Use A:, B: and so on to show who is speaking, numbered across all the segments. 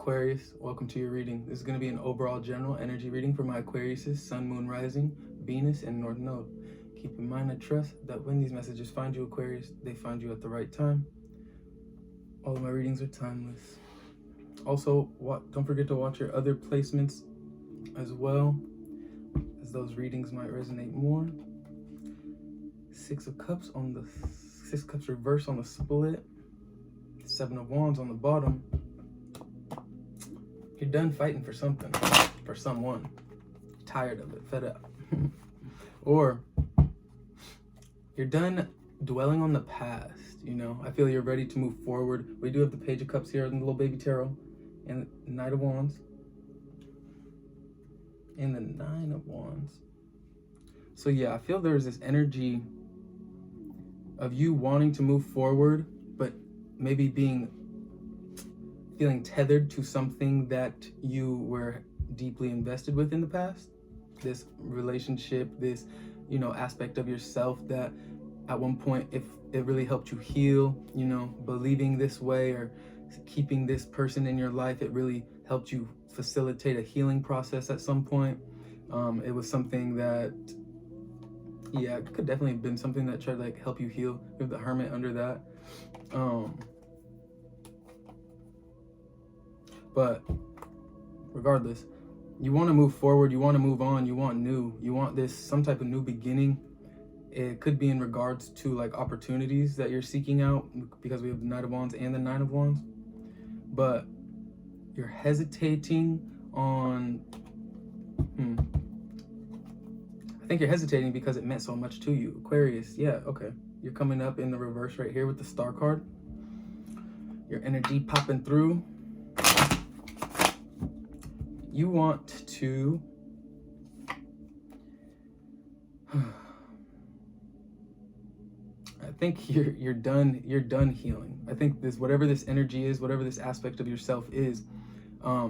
A: Aquarius, welcome to your reading. This is going to be an overall general energy reading for my Aquariuses, Sun, Moon, Rising, Venus, and North Node. Keep in mind, I trust that when these messages find you, Aquarius, they find you at the right time. All of my readings are timeless. Also, don't forget to watch your other placements as well, as those readings might resonate more. Six of Cups reverse on the split. Seven of Wands on the bottom. You're done fighting for something, for someone. Tired of it, fed up. Or you're done dwelling on the past, you know? I feel you're ready to move forward. We do have the Page of Cups here in the little baby tarot, and the Knight of Wands, and the Nine of Wands. So yeah, I feel there's this energy of you wanting to move forward, but maybe feeling tethered to something that you were deeply invested with in the past. This relationship, this, you know, aspect of yourself that at one point, if it really helped you heal, you know, believing this way or keeping this person in your life, it really helped you facilitate a healing process at some point. It was something that, yeah, it could definitely have been something that tried to like help you heal. We have the Hermit under that. But regardless, you want to move forward, you want to move on, you want new, you want some type of new beginning. It could be in regards to like opportunities that you're seeking out, because we have the Knight of Wands and the Nine of Wands. But you're hesitating on, I think you're hesitating because it meant so much to you. Aquarius, yeah, okay. You're coming up in the reverse right here with the Star card. Your energy popping through. You want to I think you're done healing. I think whatever this energy is, whatever this aspect of yourself is, I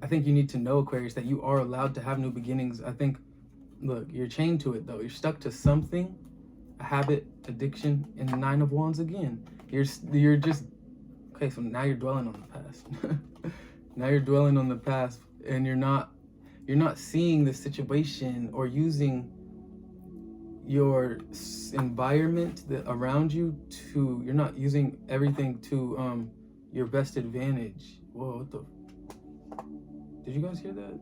A: think you need to know, Aquarius, that you are allowed to have new beginnings. I think, look, you're chained to it though. You're stuck to something, a habit, addiction, and the Nine of Wands again. You're just, okay, so now you're dwelling on the past. Now you're dwelling on the past, and you're not seeing the situation or using your environment around you to, you're not using everything to your best advantage. Whoa, what the, did you guys hear that?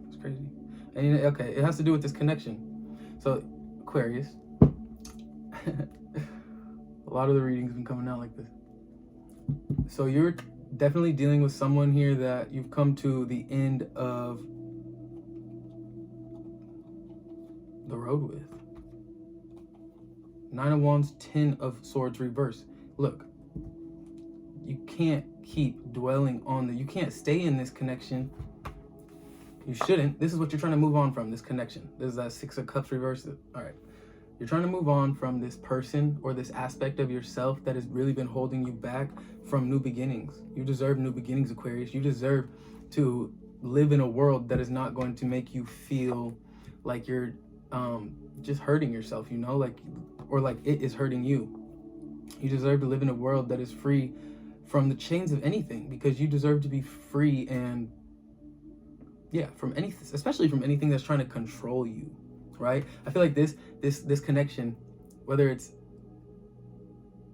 A: It's crazy. And okay, it has to do with this connection. So Aquarius, a lot of the readings have been coming out like this. So you're definitely dealing with someone here that you've come to the end of the road with. Nine of Wands, Ten of Swords reverse. Look, you can't keep dwelling on you can't stay in this connection. You shouldn't. This is what you're trying to move on from, this connection. This is that Six of Cups reverse. All right. You're trying to move on from this person or this aspect of yourself that has really been holding you back from new beginnings. You deserve new beginnings, Aquarius. You deserve to live in a world that is not going to make you feel like you're just hurting yourself, you know, or like it is hurting you. You deserve to live in a world that is free from the chains of anything, because you deserve to be free and, yeah, from anything, especially from anything that's trying to control you. Right? I feel like this connection, whether it's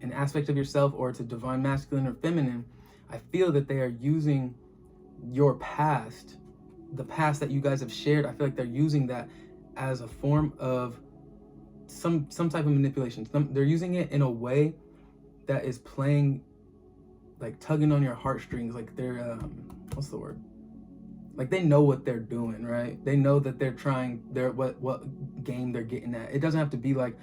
A: an aspect of yourself or it's a divine masculine or feminine, I feel that they are using your past, the past that you guys have shared. I feel like they're using that as a form of some type of manipulation. They're using it in a way that is playing, like tugging on your heartstrings, like they're what's the word? Like they know what they're doing, right? They know that what game they're getting at. It doesn't have to be like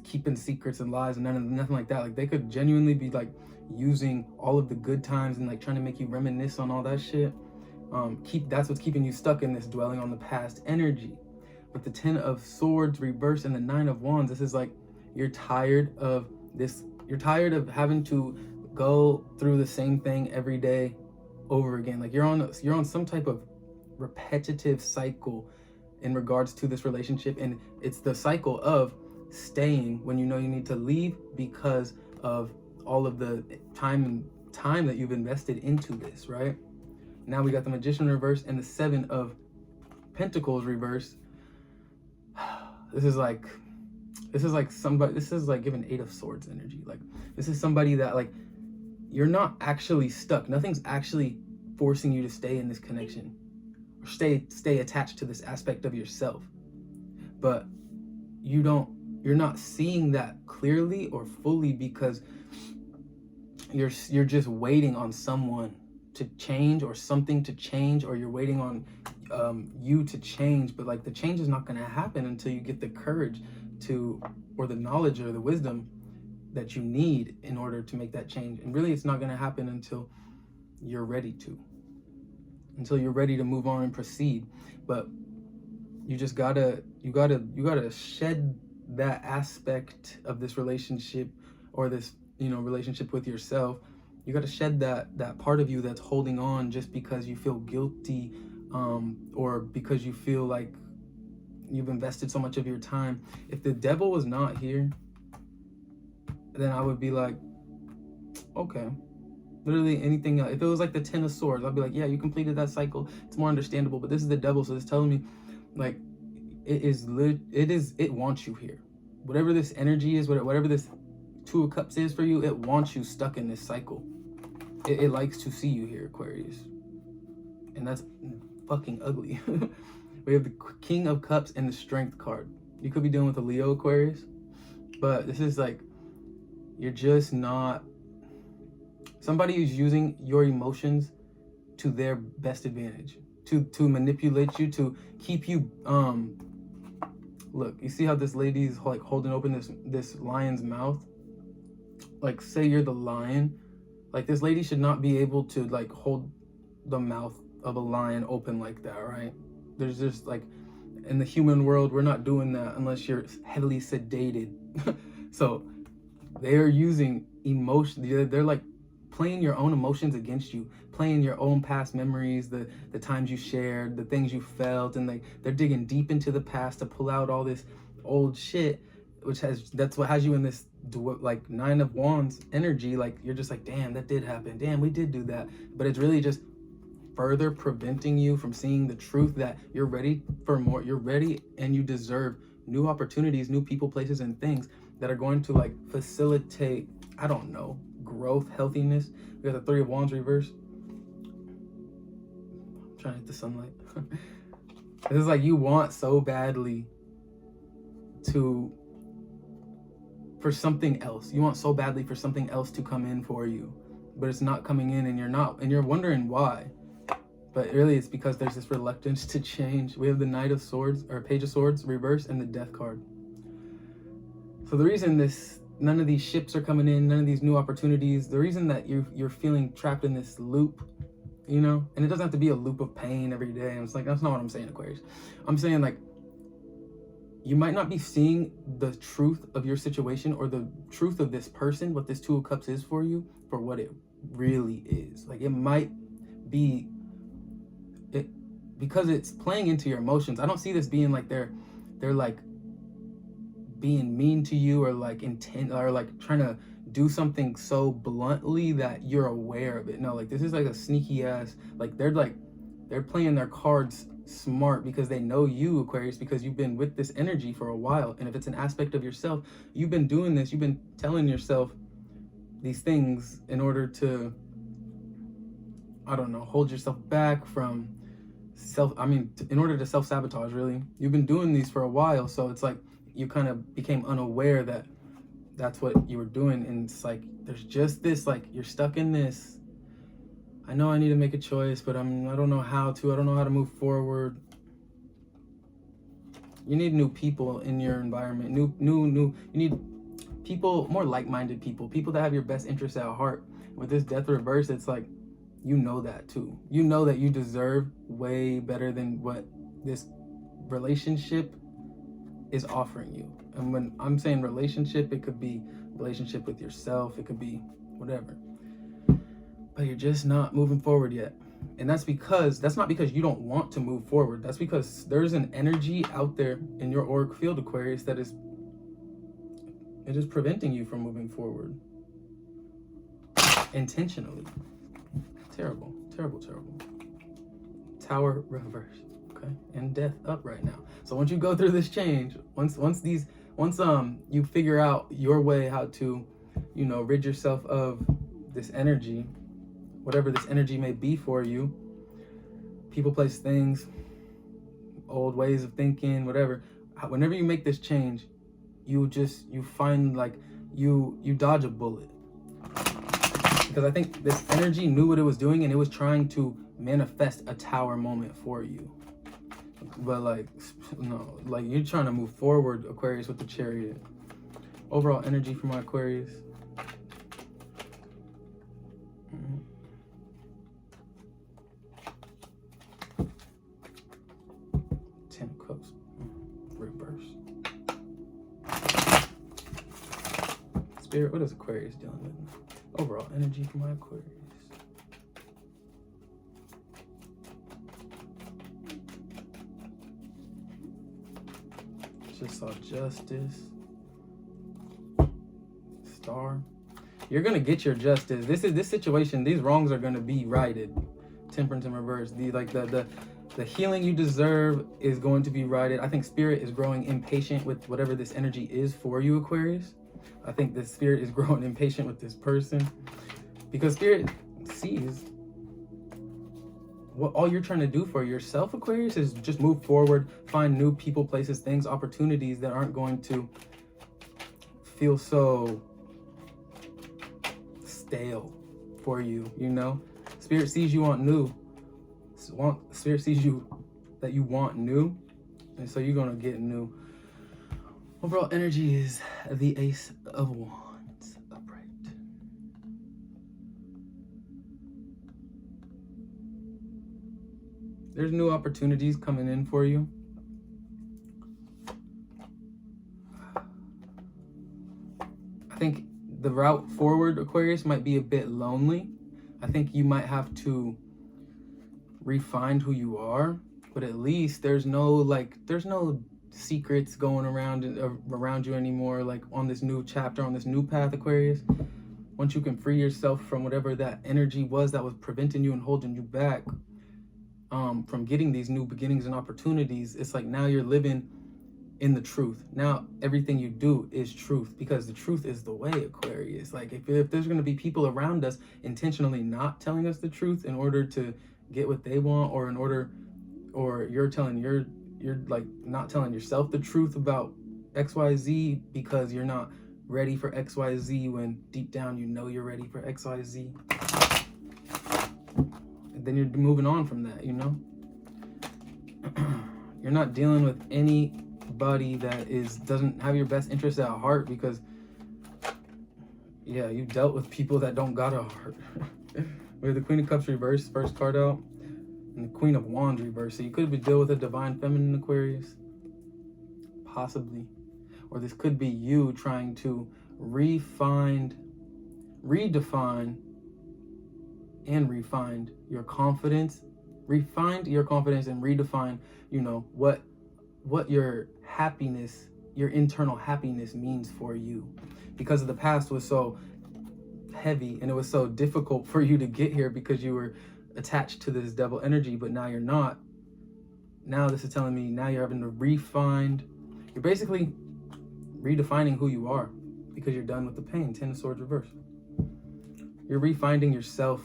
A: keeping secrets and lies and nothing like that. Like they could genuinely be like using all of the good times and like trying to make you reminisce on all that shit. That's what's keeping you stuck in this dwelling on the past energy. With the Ten of Swords reverse and the Nine of Wands, this is like you're tired of this. You're tired of having to go through the same thing every day over again. Like you're on some type of repetitive cycle in regards to this relationship, and it's the cycle of staying when you know you need to leave because of all of the time time that you've invested into this, right? Now we got the Magician reverse and the 7 of Pentacles reverse. This is like somebody, this is like giving 8 of Swords energy. Like, this is somebody that, like, you're not actually stuck. Nothing's actually forcing you to stay in this connection or stay attached to this aspect of yourself. But you're not seeing that clearly or fully because you're just waiting on someone to change or something to change, or you're waiting on you to change. But like, the change is not going to happen until you get the courage to, or the knowledge or the wisdom that you need in order to make that change. And really, it's not going to happen until you're ready to, move on and proceed. But you just gotta shed that aspect of this relationship, or this, relationship with yourself. You got to shed that part of you that's holding on just because you feel guilty, or because you feel like you've invested so much of your time. If the devil was not here, then I would be like, okay, literally anything else. If it was like the 10 of Swords, I'd be like, yeah, you completed that cycle. It's more understandable. But this is the devil, so it's telling me, like, it wants you here. Whatever this energy is, whatever this 2 of Cups is for you, it wants you stuck in this cycle. It likes to see you here, Aquarius. And that's fucking ugly. We have the King of Cups and the Strength card. You could be dealing with a Leo, Aquarius, but this is like, you're just not somebody who's using your emotions to their best advantage, to manipulate you, to keep you, look, you see how this lady is like holding open this lion's mouth? Like, say you're the lion. Like, this lady should not be able to like hold the mouth of a lion open like that, right? There's just, like, in the human world, we're not doing that unless you're heavily sedated. So they're using emotion. They're like playing your own emotions against you, playing your own past memories, the times you shared, the things you felt, and they're digging deep into the past to pull out all this old shit, that's what has you in this like 9 of Wands energy. Like, you're just like, damn, that did happen. Damn, we did do that. But it's really just further preventing you from seeing the truth that you're ready for more. You're ready and you deserve new opportunities, new people, places, and things that are going to like facilitate, I don't know, growth, healthiness. We got the 3 of Wands reverse. I'm trying to hit the sunlight. This is like, you want so badly for something else. You want so badly for something else to come in for you, but it's not coming in, and you're wondering why. But really, it's because there's this reluctance to change. We have the Knight of Swords, or Page of Swords reverse, and the Death card. So the reason none of these ships are coming in, none of these new opportunities, the reason that you're feeling trapped in this loop, and it doesn't have to be a loop of pain every day. And it's like, that's not what I'm saying, Aquarius. I'm saying, like, you might not be seeing the truth of your situation or the truth of this person, what this 2 of Cups is for you, for what it really is. Like, it might be it because it's playing into your emotions. I don't see this being like they're like being mean to you, or like intent, or like trying to do something so bluntly that you're aware of it. No, like, this is like a sneaky ass, like, they're playing their cards smart because they know you, Aquarius, because you've been with this energy for a while. And if it's an aspect of yourself, you've been doing this, you've been telling yourself these things in order to, I don't know, hold yourself back from in order to self-sabotage, really. You've been doing these for a while, so it's like you kind of became unaware that that's what you were doing. And it's like, there's just this, like, you're stuck in this, I know I need to make a choice, but I don't know how to. I don't know how to move forward. You need new people in your environment. You need people, more like-minded people that have your best interests at heart. With this Death reverse, it's like, you know that too. You know that you deserve way better than what this relationship is offering you. And when I'm saying relationship, it could be relationship with yourself. It could be whatever. But you're just not moving forward yet. And that's not because you don't want to move forward. That's because there's an energy out there in your auric field, Aquarius, that is preventing you from moving forward. intentionally. Terrible, terrible, terrible. Tower reverse, okay, and death up right now. So once you go through this change, once you figure out your way how to, you know, rid yourself of this energy, whatever this energy may be for you, people, place, things, old ways of thinking, whatever. Whenever you make this change, you find like you dodge a bullet. Because I think this energy knew what it was doing, and it was trying to manifest a tower moment for you. But like, no, like you're trying to move forward, Aquarius, with the Chariot. Overall energy for my Aquarius. Ten of Cups, reverse. Spirit, what is Aquarius dealing with? Overall energy for my Aquarius. Just saw Justice. Star. You're gonna get your justice. This situation, these wrongs are gonna be righted. Temperance in reverse. The healing you deserve is going to be righted. I think Spirit is growing impatient with whatever this energy is for you, Aquarius. I think the Spirit is growing impatient with this person, because Spirit sees what all you're trying to do for yourself, Aquarius, is just move forward, find new people, places, things, opportunities that aren't going to feel so stale for you, you know? Spirit sees you want new. Spirit sees you that you want new, and so you're gonna get new. Overall energy is the Ace of Wands, upright. There's new opportunities coming in for you. I think the route forward, Aquarius, might be a bit lonely. I think you might have to refine who you are, but at least there's no secrets going around you anymore, like on this new chapter, on this new path, Aquarius. Once you can free yourself from whatever that energy was that was preventing you and holding you back from getting these new beginnings and opportunities, it's like now you're living in the truth. Now everything you do is truth, because the truth is the way, Aquarius. Like if there's going to be people around us intentionally not telling us the truth in order to get what they want, or you're like not telling yourself the truth about XYZ because you're not ready for XYZ, when deep down you know you're ready for XYZ. And then you're moving on from that, you know? You're not dealing with anybody that doesn't have your best interest at heart, because yeah, you dealt with people that don't got a heart. We have the Queen of Cups reversed, first card out, and the Queen of Wands reversed. So you could be dealing with a divine feminine, Aquarius, possibly. Or this could be you trying to redefine and refine your confidence. Refine your confidence and redefine, you know, what your happiness, your internal happiness means for you. Because the past was so heavy and it was so difficult for you to get here because you were attached to this devil energy, but now you're not. Now this is telling me now you're having to you're basically redefining who you are, because you're done with the pain. 10 of Swords reverse. You're refinding yourself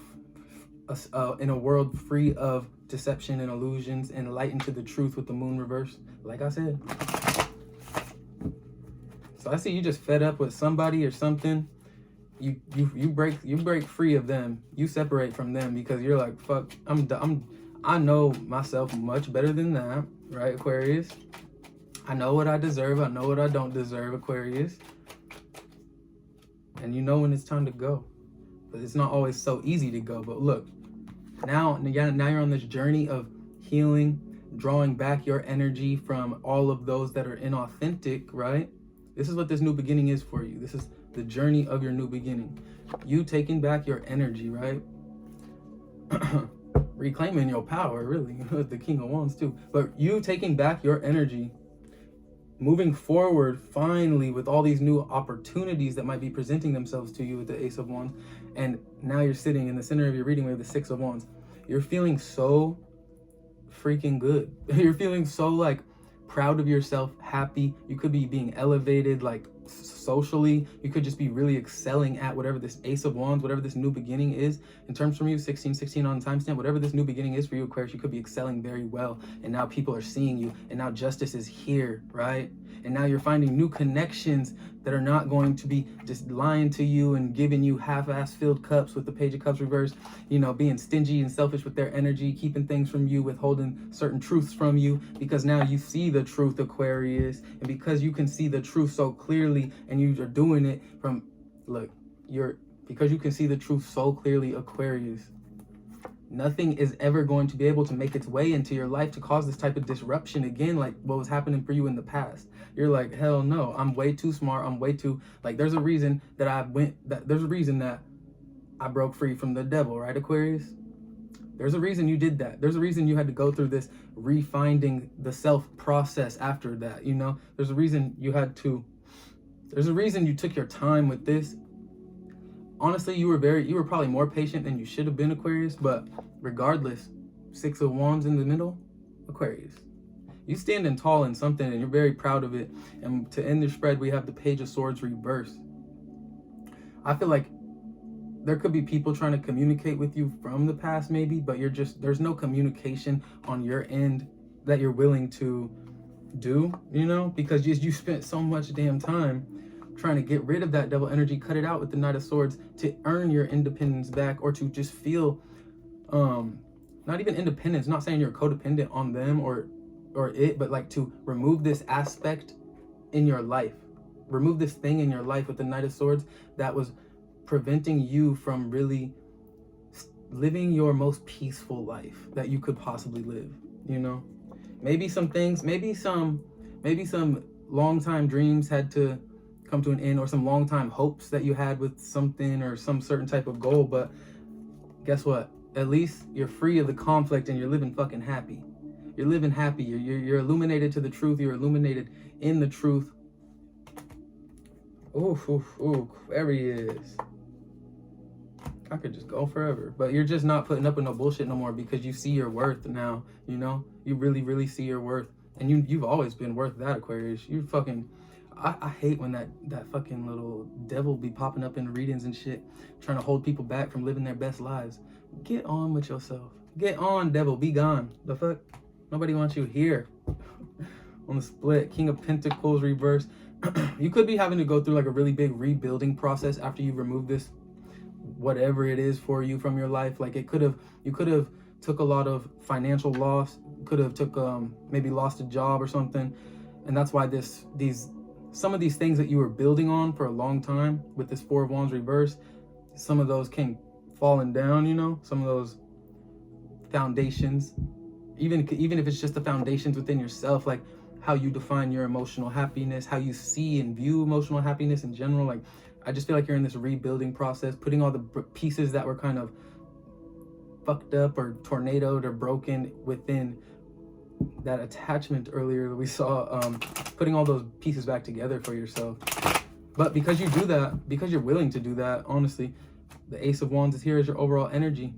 A: in a world free of deception and illusions, and enlightened to the truth with the Moon reverse, like I said. So I see you just fed up with somebody or something. You break free of them. You separate from them because you're like, fuck, I know myself much better than that, right, Aquarius? I know what I deserve. I know what I don't deserve, Aquarius. And you know when it's time to go. But it's not always so easy to go. But look, now you're on this journey of healing, drawing back your energy from all of those that are inauthentic, right? This is what this new beginning is for you. This is the journey of your new beginning. You taking back your energy, right? Reclaiming your power, really. The King of Wands too. But you taking back your energy moving forward finally with all these new opportunities that might be presenting themselves to you with the Ace of Wands. And now you're sitting in the center of your reading with the Six of Wands. You're feeling so freaking good. You're feeling so like proud of yourself, happy. You could be being elevated like socially. You could just be really excelling at whatever this Ace of Wands, whatever this new beginning is in terms from you, 1616 on timestamp, whatever this new beginning is for you, Aquarius, you could be excelling very well. And now people are seeing you, and now justice is here, right? And now you're finding new connections that are not going to be just lying to you and giving you half-ass filled cups with the Page of Cups reversed, you know, being stingy and selfish with their energy, keeping things from you, withholding certain truths from you, because now you see the truth, Aquarius. And because you can see the truth so clearly, and you are doing it from, look, because you can see the truth so clearly, Aquarius, nothing is ever going to be able to make its way into your life to cause this type of disruption again, like what was happening for you in the past. You're like, hell no, I'm way too smart. I'm way too, like, there's a reason that there's a reason that I broke free from the devil, right, Aquarius? There's a reason you did that. There's a reason you had to go through this refinding the self process after that, you know? There's a reason you took your time with this. Honestly, you were probably more patient than you should have been, Aquarius, but regardless, Six of Wands in the middle, Aquarius. You standing tall in something and you're very proud of it. And to end the spread, we have the Page of Swords reversed. I feel like there could be people trying to communicate with you from the past maybe, but there's no communication on your end that you're willing to do, you know, because you spent so much damn time trying to get rid of that devil energy, cut it out with the Knight of Swords to earn your independence back, or to just feel not even independence, not saying you're codependent on them or it, but like to remove this aspect in your life, remove this thing in your life with the Knight of Swords that was preventing you from really living your most peaceful life that you could possibly live, you know? Maybe some things, maybe some long time dreams had to come to an end, or some long time hopes that you had with something or some certain type of goal, but guess what? At least you're free of the conflict and you're living fucking happy. You're living happy. You're illuminated to the truth. You're illuminated in the truth. Ooh, Aquarius. I could just go forever, but you're just not putting up with no bullshit no more, because you see your worth now, you know? You really, really see your worth. And you've always been worth that, Aquarius. You fucking, I hate when that fucking little devil be popping up in readings and shit, trying to hold people back from living their best lives. Get on with yourself. Get on, devil. Be gone. The fuck? Nobody wants you here. On the split, King of Pentacles reversed. You could be having to go through like a really big rebuilding process after you remove this, whatever it is for you, from your life. Like you could have took a lot of financial loss, could have took maybe lost a job or something, and that's why some of these things that you were building on for a long time with this Four of Wands reversed, some of those came falling down, you know, some of those foundations, even if it's just the foundations within yourself, like how you define your emotional happiness, how you see and view emotional happiness in general. Like, I just feel like you're in this rebuilding process, putting all the pieces that were kind of fucked up or tornadoed or broken within that attachment earlier that we saw, putting all those pieces back together for yourself. But because you do that, because you're willing to do that, honestly, the Ace of Wands is here as your overall energy.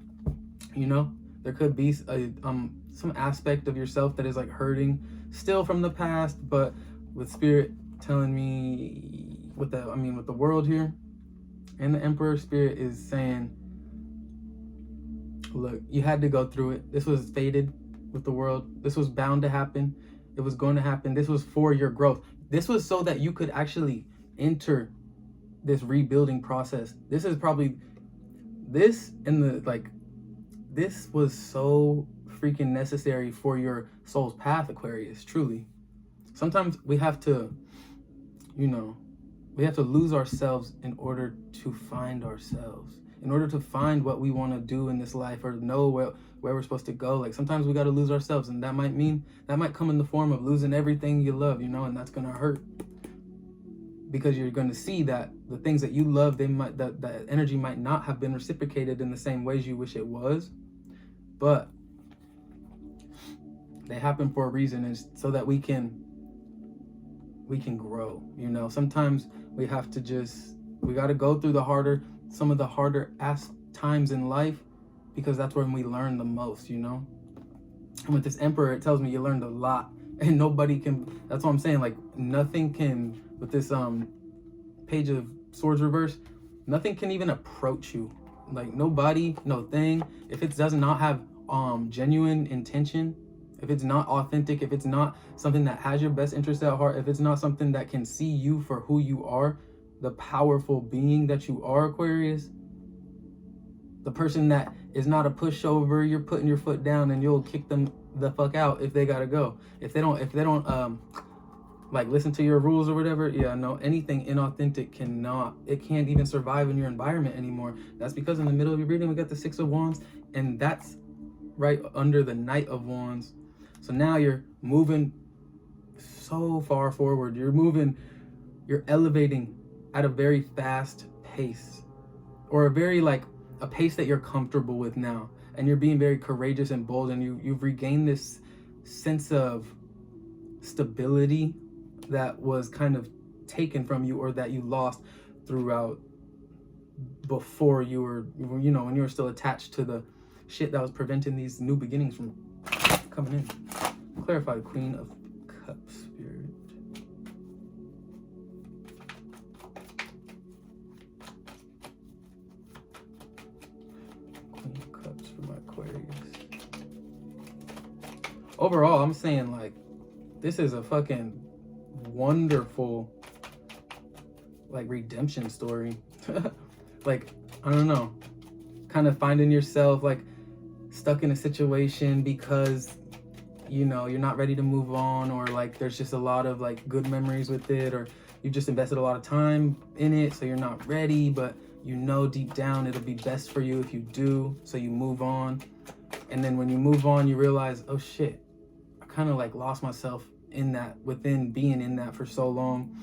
A: You know, there could be some aspect of yourself that is like hurting still from the past, but with Spirit telling me, with the world here and the Emperor, Spirit is saying, look, you had to go through it. This was fated with the world. This was bound to happen. It was going to happen. This was for your growth. This was so that you could actually enter this rebuilding process. This is probably this was so freaking necessary for your soul's path, Aquarius, truly. Sometimes we have to, you know, we have to lose ourselves in order to find ourselves, in order to find what we want to do in this life, or know where we're supposed to go. Like, sometimes we got to lose ourselves, and that might come in the form of losing everything you love, you know, and that's going to hurt, because you're going to see that the things that you love, that energy might not have been reciprocated in the same ways you wish it was, but they happen for a reason, and so that we can we can grow. You know, sometimes we have to we got to go through some of the harder ass times in life, because that's when we learn the most, you know. And with this Emperor, it tells me you learned a lot, and nobody can, that's what I'm saying, like nothing can, with this Page of Swords reverse, nothing can even approach you. Like nobody, no thing, if it does not have genuine intention, if it's not authentic, if it's not something that has your best interest at heart, if it's not something that can see you for who you are, the powerful being that you are, Aquarius, the person that is not a pushover, you're putting your foot down and you'll kick them the fuck out if they gotta go. If they don't like listen to your rules or whatever, yeah, no, anything inauthentic it can't even survive in your environment anymore. That's because in the middle of your reading we got the Six of Wands, and that's right under the Knight of Wands. So now you're moving so far forward. You're elevating at a very fast pace, or a pace that you're comfortable with now. And you're being very courageous and bold, and you've regained this sense of stability that was kind of taken from you, or that you lost throughout before you were, you know, when you were still attached to the shit that was preventing these new beginnings from coming in. Clarify the Queen of Cups, Spirit. Queen of Cups for my Aquarius. Overall, I'm saying like this is a fucking wonderful like redemption story. Like, I don't know, kind of finding yourself like stuck in a situation because, you know, you're not ready to move on, or like there's just a lot of like good memories with it, or you just invested a lot of time in it, so you're not ready, but you know deep down it'll be best for you if you do, so you move on. And then when you move on, you realize, oh shit, I kind of like lost myself in that, within being in that for so long.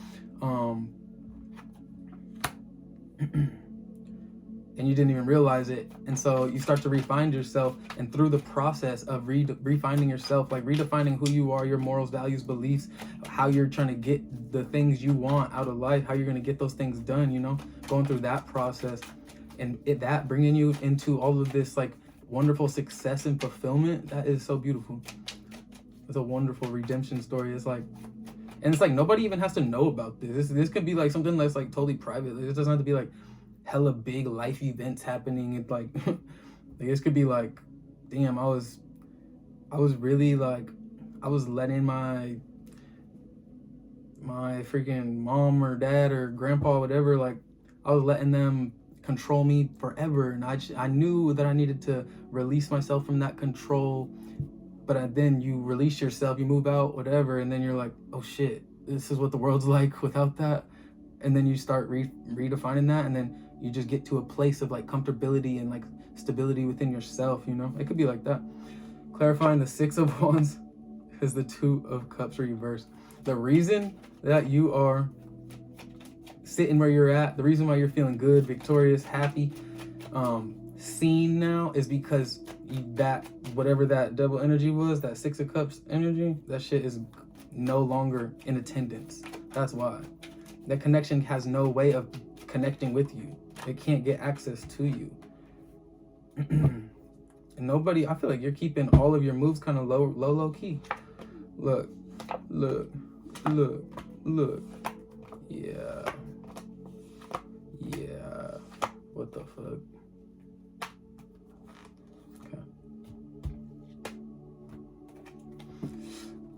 A: And you didn't even realize it. And so you start to refine yourself, and through the process of refining yourself, like redefining who you are, your morals, values, beliefs, how you're trying to get the things you want out of life, how you're going to get those things done, you know, going through that process, and that bringing you into all of this like wonderful success and fulfillment, that is so beautiful. It's a wonderful redemption story. It's like, and it's like nobody even has to know about this. This could be like something that's like totally private. It doesn't have to be like hella big life events happening. It's like, like this could be like, damn, I was really like, I was letting my freaking mom or dad or grandpa or whatever, like I was letting them control me forever, and I knew that I needed to release myself from that control. But then you release yourself, you move out, whatever, and then you're like, oh shit, this is what the world's like without that. And then you start redefining that, and then you just get to a place of like comfortability and like stability within yourself, you know? It could be like that. Clarifying the Six of Wands is the Two of Cups reversed. The reason that you are sitting where you're at, the reason why you're feeling good, victorious, happy, seen now, is because that whatever that double energy was, that Six of Cups energy, that shit is no longer in attendance. That's why. That connection has no way of connecting with you. It can't get access to you. And nobody, I feel like you're keeping all of your moves kind of low key. Look. Yeah. What the fuck?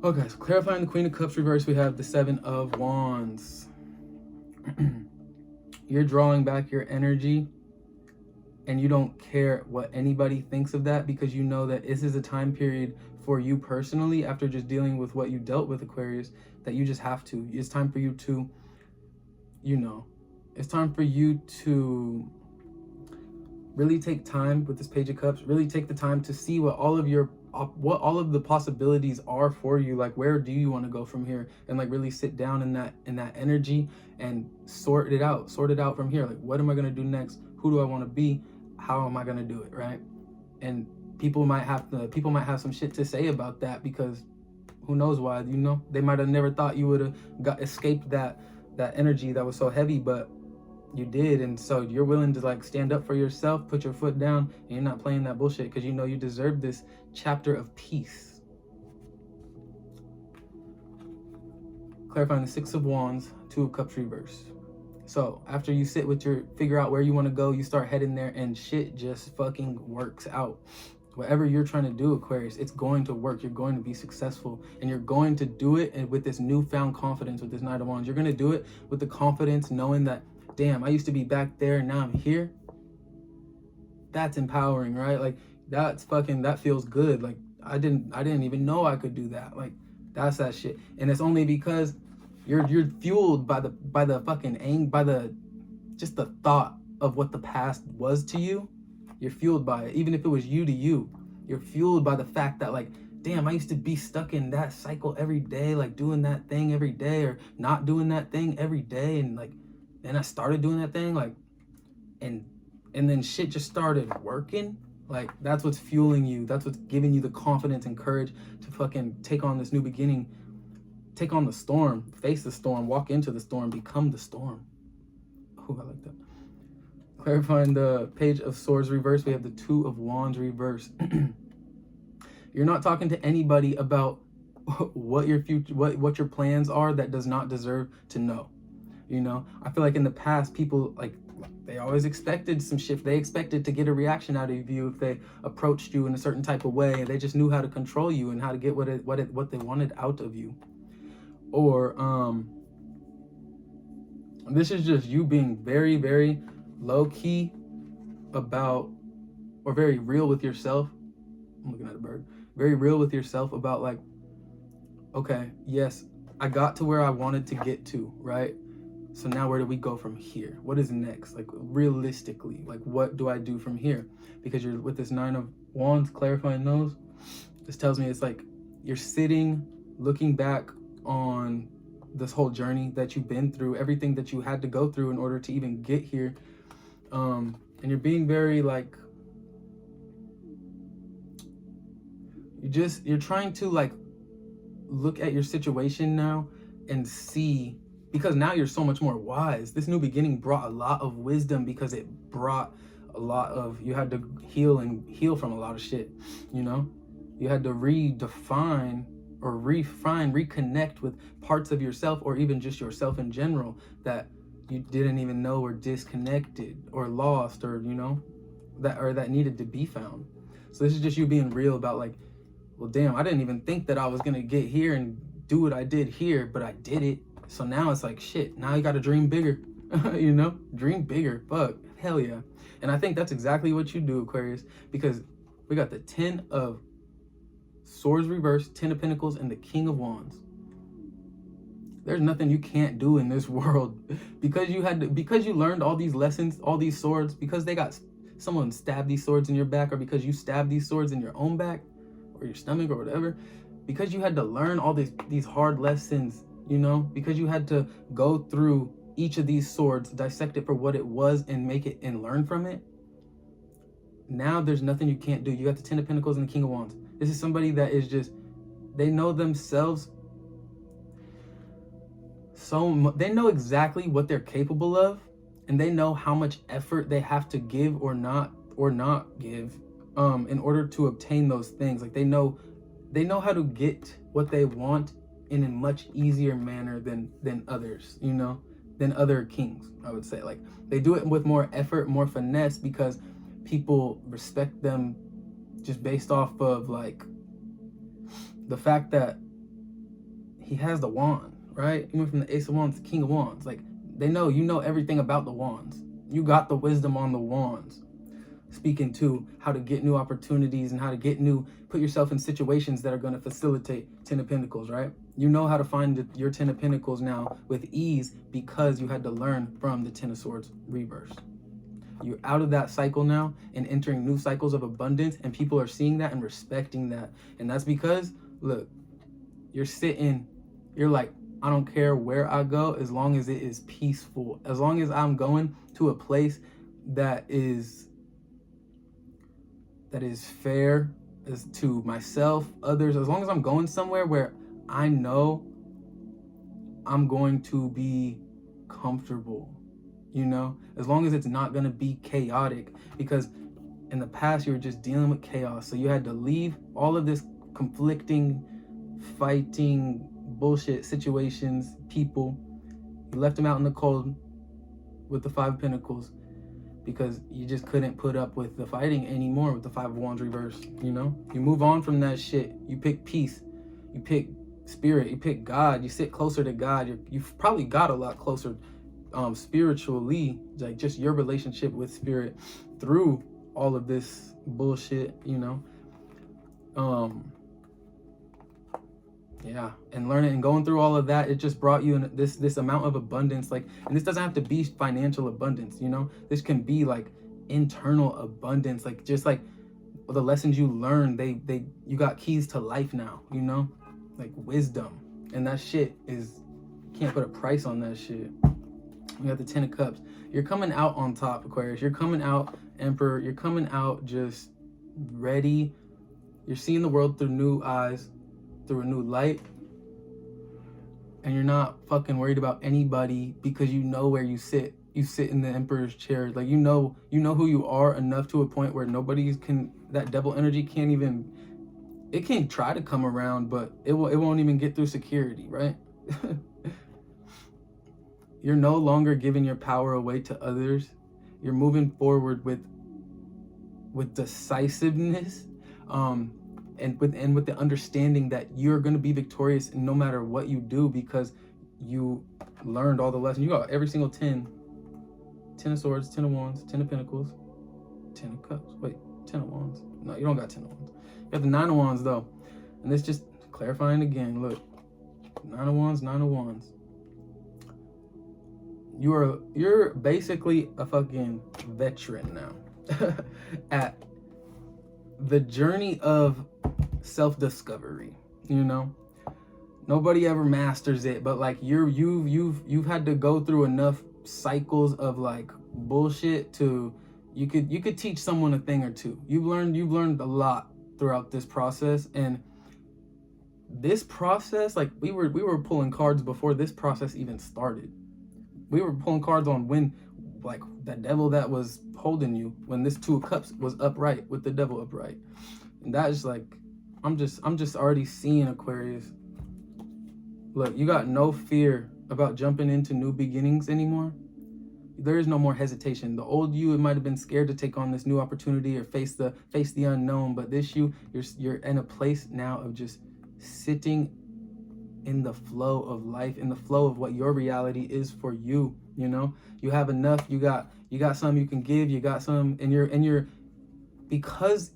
A: Okay, so clarifying the Queen of Cups reverse, we have the Seven of Wands. You're drawing back your energy, and you don't care what anybody thinks of that, because you know that this is a time period for you personally, after just dealing with what you dealt with, Aquarius, that you just have to. It's time for you to, you know, it's time for you to really take time with this Page of Cups, really take the time to see what all of the possibilities are for you. Like, where do you want to go from here? And like really sit down in that energy and sort it out from here. Like, what am I going to do next? Who do I want to be? How am I going to do it? Right? And people might have some shit to say about that, because Who knows why? You know, they might have never thought you would have escaped that energy that was so heavy, but you did. And so you're willing to like stand up for yourself, put your foot down, and you're not playing that bullshit because you know you deserve this chapter of peace. Clarifying the Six of Wands, Two of Cups reverse. So after you sit with figure out where you want to go, you start heading there, and shit just fucking works out. Whatever you're trying to do, Aquarius, it's going to work. You're going to be successful, and you're going to do it and with this newfound confidence with this Knight of Wands. You're going to do it with the confidence knowing that, damn, I used to be back there and now I'm here. That's empowering, right? Like that feels good. Like I didn't even know I could do that. Like that's that shit. And it's only because you're fueled by the fucking by the just the thought of what the past was to you. You're fueled by it. Even if it was you to you, you're fueled by the fact that like, damn, I used to be stuck in that cycle every day, like doing that thing every day or not doing that thing every day. And like, then I started doing that thing, like, and then shit just started working. Like that's what's fueling you. That's what's giving you the confidence and courage to fucking take on this new beginning, take on the storm, face the storm, walk into the storm, become the storm. Oh, I like that. Clarifying the Page of Swords reverse, we have the Two of Wands reverse. You're not talking to anybody about what your future, what your plans are that does not deserve to know. You know, I feel like in the past, people like they always expected some shit. They expected to get a reaction out of you if they approached you in a certain type of way. They just knew how to control you and how to get what they wanted out of you. Or this is just you being very, very low-key about, or very real with yourself. I'm looking at a bird. Very real with yourself about like, okay, yes, I got to where I wanted to get to, right? So now where do we go from here? What is next? Like realistically, like what do I do from here? Because you're with this Nine of Wands, clarifying those. This tells me it's like you're sitting, looking back on this whole journey that you've been through, everything that you had to go through in order to even get here. And you're being very like, you're trying to like look at your situation now and see, because now you're so much more wise. This new beginning brought a lot of wisdom because it brought a lot of, you had to heal from a lot of shit, you know? You had to redefine or reconnect with parts of yourself, or even just yourself in general, that you didn't even know were disconnected or lost, or you know, that needed to be found. So this is just you being real about like, well, damn, I didn't even think that I was gonna get here and do what I did here, but I did it. So now it's like, shit, now you gotta dream bigger. You know, dream bigger. Fuck, hell yeah. And I think that's exactly what you do, Aquarius, because we got the 10 of Swords reverse, 10 of Pentacles, and the King of Wands. There's nothing you can't do in this world because you learned all these lessons, all these swords, because someone stabbed these swords in your back, or because you stabbed these swords in your own back or your stomach or whatever, because you had to learn all these hard lessons, you know, because you had to go through each of these swords, dissect it for what it was and make it and learn from it. Now there's nothing you can't do. You got the 10 of Pentacles and the King of Wands. This is somebody that is just, they know themselves they know exactly what they're capable of, and they know how much effort they have to give or not give in order to obtain those things. Like they know how to get what they want in a much easier manner than others, you know, than other kings, I would say. Like they do it with more effort, more finesse, because people respect them just based off of like the fact that he has the wand, right? He went from the Ace of Wands to King of Wands. Like they know, you know everything about the wands. You got the wisdom on the wands. Speaking to how to get new opportunities and how to put yourself in situations that are going to facilitate 10 of Pentacles, right? You know how to find your 10 of Pentacles now with ease because you had to learn from the 10 of Swords reverse. You're out of that cycle now and entering new cycles of abundance, and people are seeing that and respecting that. And that's because, look, you're like, I don't care where I go as long as it is peaceful. As long as I'm going to a place that is fair as to myself, others, as long as I'm going somewhere where I know I'm going to be comfortable, you know, as long as it's not going to be chaotic, because in the past you were just dealing with chaos. So you had to leave all of this conflicting, fighting, bullshit situations, people. You left them out in the cold with the 5 of Pentacles because you just couldn't put up with the fighting anymore with the 5 of Wands reversed, you know? You move on from that shit. You pick peace. You pick spirit. You pick God. You sit closer to God. You've probably got a lot closer spiritually, like just your relationship with spirit through all of this bullshit, you know? Yeah, and learning and going through all of that, it just brought you in this amount of abundance. Like, and this doesn't have to be financial abundance, you know? This can be like internal abundance, like just like the lessons you learned, you got keys to life now, you know? Like wisdom. And that shit is, can't put a price on that shit. You got the 10 of Cups. You're coming out on top, Aquarius. You're coming out, Emperor. You're coming out just ready. You're seeing the world through new eyes, through a new light, and you're not fucking worried about anybody because you know where you sit. You sit in the Emperor's chair. Like, you know who you are enough to a point where nobody can, that devil energy can't even, it can try to come around, but it won't even get through security, right? You're no longer giving your power away to others. You're moving forward with decisiveness, and with the understanding that you're going to be victorious no matter what you do, because you learned all the lessons. You got every single 10 of Swords, 10 of Wands, 10 of Pentacles, 10 of Cups. Wait, 10 of Wands. No, you don't got 10 of Wands. You got the 9 of Wands though. And this just clarifying again. Look, 9 of Wands, 9 of Wands. You're basically a fucking veteran now at the journey of self-discovery, you know? Nobody ever masters it, but like you've had to go through enough cycles of like bullshit to you could teach someone a thing or two. You've learned a lot throughout this process, and this process, like we were pulling cards before this process even started. We were pulling cards on when, like, that devil that was holding you, when this 2 of Cups was upright with the devil upright. And that is like, I'm just already seeing, Aquarius. Look, you got no fear about jumping into new beginnings anymore. There is no more hesitation. The old you, it might have been scared to take on this new opportunity or face the unknown, but this you're in a place now of just sitting in the flow of life, in the flow of what your reality is for you. You know, you have enough. You got some you can give. You got some, and you're because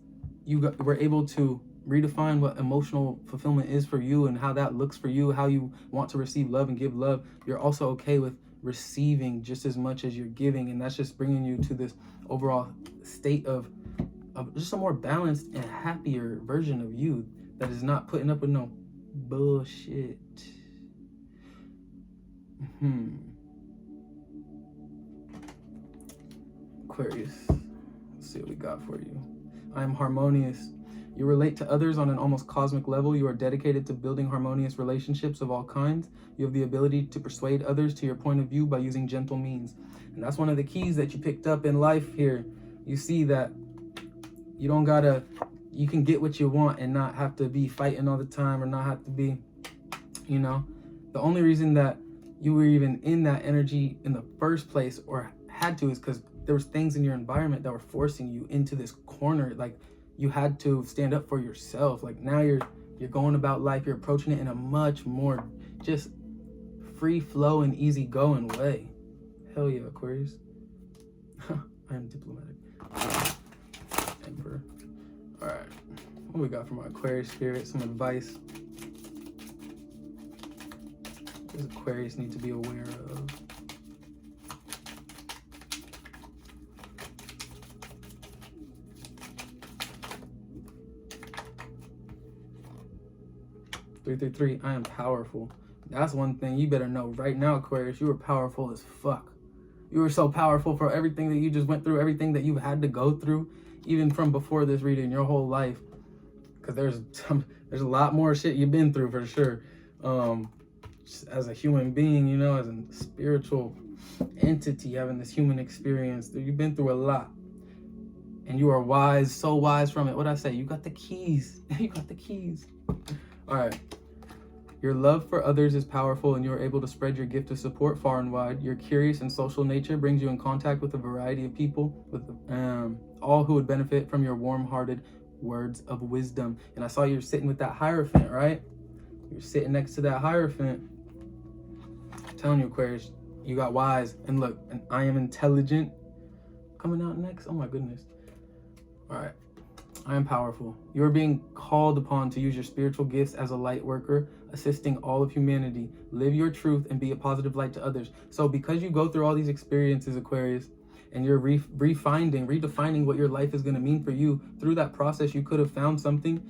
A: were able to redefine what emotional fulfillment is for you and how that looks for you, how you want to receive love and give love. You're also okay with receiving just as much as you're giving, and that's just bringing you to this overall state of just a more balanced and happier version of you that is not putting up with no bullshit. Aquarius, let's see what we got for you. I am harmonious. You relate to others on an almost cosmic level. You are dedicated to building harmonious relationships of all kinds. You have the ability to persuade others to your point of view by using gentle means. And that's one of the keys that you picked up in life here. You see that you don't gotta, you can get what you want and not have to be fighting all the time, or not have to be, you know. The only reason that you were even in that energy in the first place, or had to, is because there was things in your environment that were forcing you into this corner. Like, you had to stand up for yourself. Like, now you're going about life, you're approaching it in a much more just free flow and easy going way. Hell yeah, Aquarius. I am diplomatic. Emperor. All right, what we got from our Aquarius spirit? Some advice. What does Aquarius need to be aware of? Three. I am powerful. That's one thing you better know right now, Aquarius. You are powerful as fuck. You were so powerful for everything that you just went through, everything that you've had to go through, even from before this reading, your whole life. Because there's a lot more shit you've been through for sure. just as a human being, you know, as a spiritual entity having this human experience. You've been through a lot. And you are wise, so wise from it. What'd I say? You got the keys. You got the keys. All right. Your love for others is powerful, and you are able to spread your gift of support far and wide. Your curious and social nature brings you in contact with a variety of people, with all who would benefit from your warm-hearted words of wisdom. And I saw you were sitting with that Hierophant, right? You're sitting next to that Hierophant. I'm telling you, Aquarius, you got wise. And look, and I am intelligent. Coming out next. Oh my goodness. All right. I am powerful. You are being called upon to use your spiritual gifts as a light worker, assisting all of humanity. Live your truth and be a positive light to others. So because you go through all these experiences, Aquarius, and you're redefining what your life is going to mean for you, through that process, you could have found something,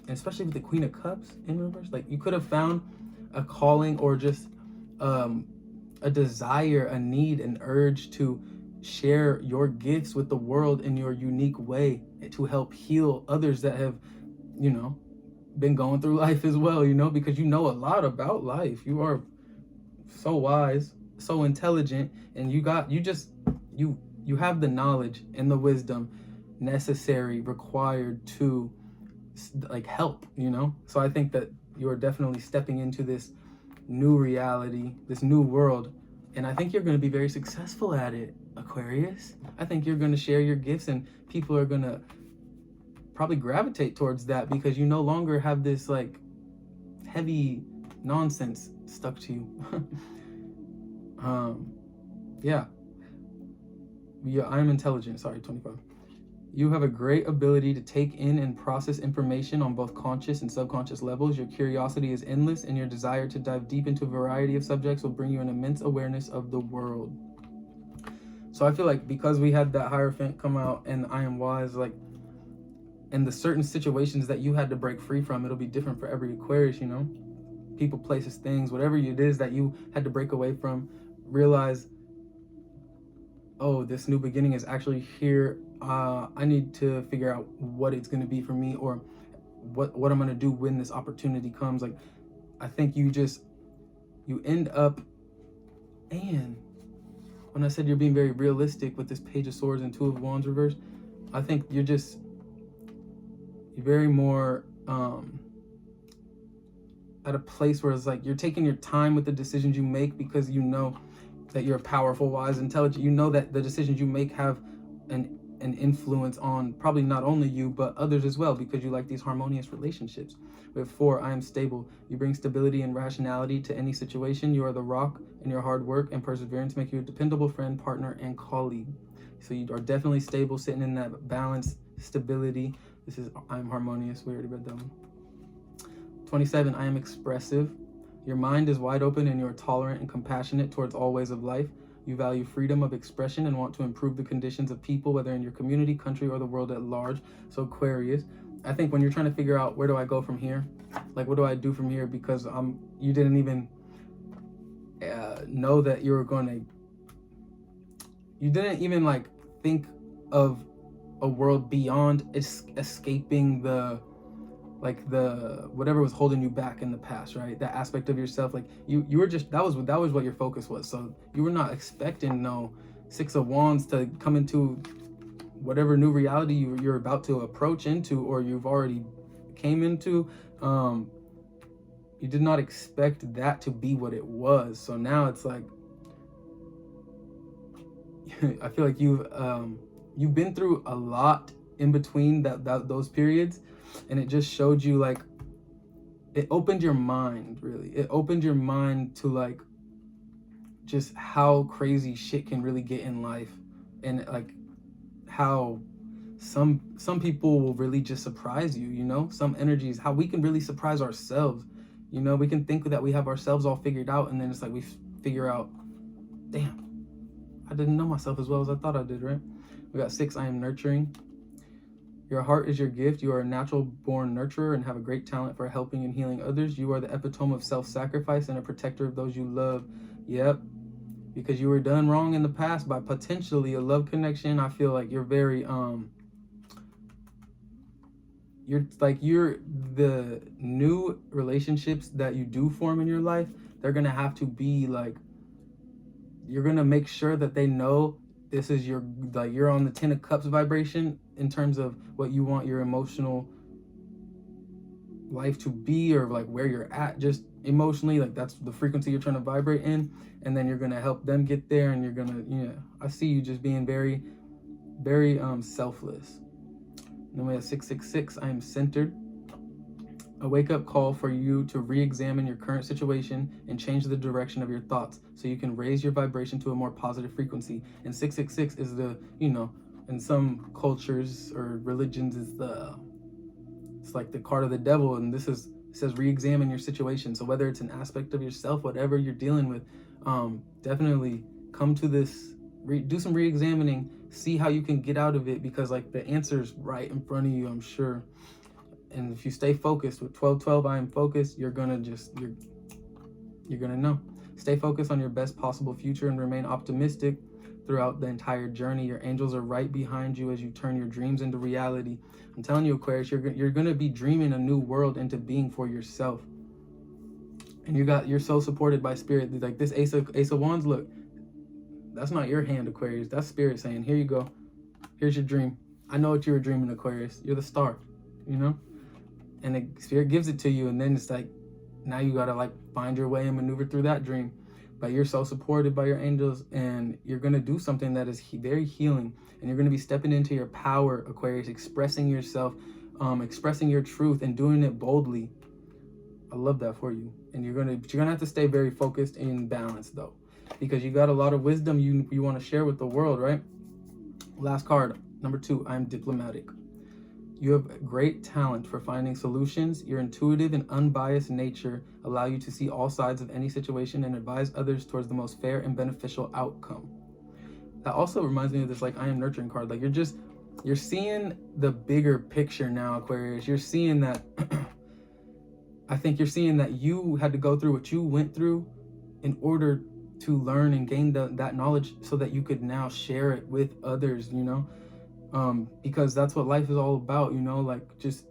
A: especially with the Queen of Cups in reverse, like you could have found a calling or just a desire, a need, an urge to share your gifts with the world in your unique way to help heal others that have, you know, been going through life as well, you know, because you know a lot about life. You are so wise, so intelligent, and you have the knowledge and the wisdom necessary, required to like help, you know. So I think that you are definitely stepping into this new reality, this new world, and I think you're going to be very successful at it, Aquarius. I think you're going to share your gifts, and people are going to probably gravitate towards that because you no longer have this like heavy nonsense stuck to you. Yeah, I'm intelligent. Sorry, 25. You have a great ability to take in and process information on both conscious and subconscious levels. Your curiosity is endless, and your desire to dive deep into a variety of subjects will bring you an immense awareness of the world. So I feel like because we had that Hierophant come out and I am wise, like, and the certain situations that you had to break free from, it'll be different for every Aquarius, you know? People, places, things, whatever it is that you had to break away from, realize, oh, this new beginning is actually here. I need to figure out what it's going to be for me, or what I'm going to do when this opportunity comes. Like, I think you end up, and when I said you're being very realistic with this Page of Swords and Two of Wands reverse, I think you're very more at a place where it's like you're taking your time with the decisions you make, because you know that you're powerful, wise, intelligent. You know that the decisions you make have an influence on probably not only you but others as well, because you like these harmonious relationships. We have 4, I am stable. You bring stability and rationality to any situation. You are the rock, and your hard work and perseverance make you a dependable friend, partner, and colleague. So you are definitely stable, sitting in that balance, stability. This is I am harmonious. We already read that one. 27, I am expressive. Your mind is wide open, and you are tolerant and compassionate towards all ways of life. You value freedom of expression and want to improve the conditions of people, whether in your community, country, or the world at large. So Aquarius, I think when you're trying to figure out where do I go from here, like what do I do from here, because you didn't even know that you were going to, you didn't even like think of a world beyond escaping the whatever was holding you back in the past, right? That aspect of yourself, like you were just, that was what your focus was. So you were not expecting no 6 of Wands to come into whatever new reality you're about to approach into, or you've already came into. You did not expect that to be what it was. So now it's like I feel like you've been through a lot in between those periods. And it just showed you, like, it opened your mind, really. It opened your mind to, like, just how crazy shit can really get in life. And, like, how some people will really just surprise you, you know? Some energies, how we can really surprise ourselves. You know, we can think that we have ourselves all figured out, and then it's like we figure out, damn, I didn't know myself as well as I thought I did, right? We got 6, I am nurturing. Your heart is your gift. You are a natural-born nurturer and have a great talent for helping and healing others. You are the epitome of self-sacrifice and a protector of those you love. Yep, because you were done wrong in the past by potentially a love connection. I feel like you're very you're the new relationships that you do form in your life, they're gonna have to be like, you're gonna make sure that they know this is your, like, you're on the 10 of cups vibration in terms of what you want your emotional life to be, or like where you're at just emotionally, like that's the frequency you're trying to vibrate in, and then you're gonna help them get there, and you're gonna, I see you just being very, very selfless. And then we have 666, I am centered. A wake-up call for you to re-examine your current situation and change the direction of your thoughts so you can raise your vibration to a more positive frequency. And 666 is the, in some cultures or religions, it's like the card of the devil, and it says re-examine your situation. So whether it's an aspect of yourself, whatever you're dealing with, definitely come to this, do some re-examining, see how you can get out of it, because like the answer's right in front of you, I'm sure. And if you stay focused with 1212, I am focused, you're gonna know. Stay focused on your best possible future and remain optimistic throughout the entire journey. Your angels are right behind you as you turn your dreams into reality. I'm telling you, Aquarius, you're gonna be dreaming a new world into being for yourself. And you're so supported by spirit. Like this Ace of Wands, look, that's not your hand, Aquarius. That's spirit saying, here you go. Here's your dream. I know what you were dreaming, Aquarius. You're the star, And the spirit gives it to you, and then it's like, now you gotta like find your way and maneuver through that dream. But you're so supported by your angels, and you're gonna do something that is very healing, and you're gonna be stepping into your power, Aquarius, expressing yourself, expressing your truth, and doing it boldly. I love that for you. And you're gonna have to stay very focused and balanced though, because you got a lot of wisdom you want to share with the world, right? Last card, number 2, I'm diplomatic. You have great talent for finding solutions. Your intuitive and unbiased nature allow you to see all sides of any situation and advise others towards the most fair and beneficial outcome. That also reminds me of this, like, I am nurturing card. Like, you're seeing the bigger picture now, Aquarius. You're seeing that, I think you're seeing that you had to go through what you went through in order to learn and gain that knowledge so that you could now share it with others, because that's what life is all about, like just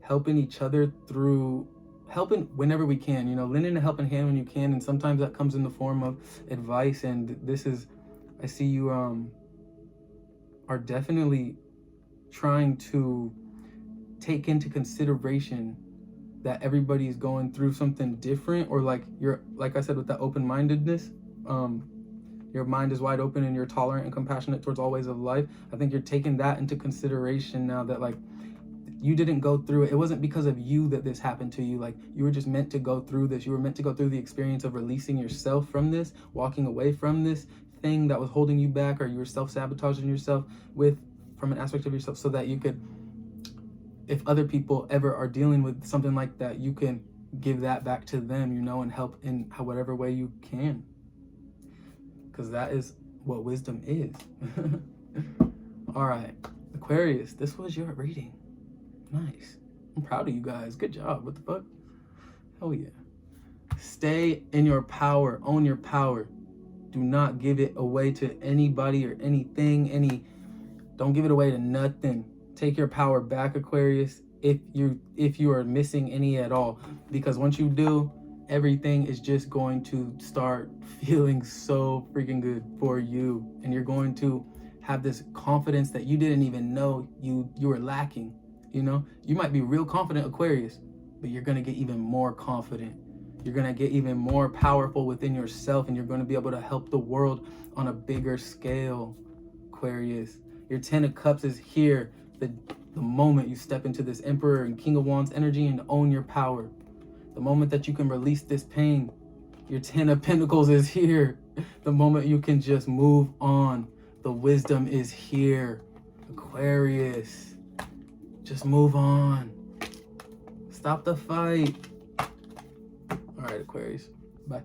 A: helping each other through, helping whenever we can, lending a helping hand when you can. And sometimes that comes in the form of advice. And I see you are definitely trying to take into consideration that everybody's going through something different, or like I said, with that open-mindedness, your mind is wide open and you're tolerant and compassionate towards all ways of life. I think you're taking that into consideration now, that like you didn't go through it. It wasn't because of you that this happened to you. Like you were just meant to go through this. You were meant to go through the experience of releasing yourself from this, walking away from this thing that was holding you back, or you were self-sabotaging yourself from an aspect of yourself, so that you could, if other people ever are dealing with something like that, you can give that back to them, and help in whatever way you can. Because that is what wisdom is. All right, Aquarius, this was your reading. Nice. I'm proud of you guys. Good job. What the fuck? Hell yeah. Stay in your power. Own your power. Do not give it away to anybody or anything. Don't give it away to nothing. Take your power back, Aquarius, if you are missing any at all. Because once you do, everything is just going to start feeling so freaking good for you, and you're going to have this confidence that you didn't even know you were lacking. You might be real confident, Aquarius, but you're going to get even more confident. You're going to get even more powerful within yourself, and you're going to be able to help the world on a bigger scale, Aquarius. Your 10 of Cups is here the moment you step into this Emperor and King of Wands energy and own your power. The moment that you can release this pain. Your 10 of Pentacles is here. The moment you can just move on. The wisdom is here, Aquarius. Just move on. Stop the fight. All right, Aquarius. Bye.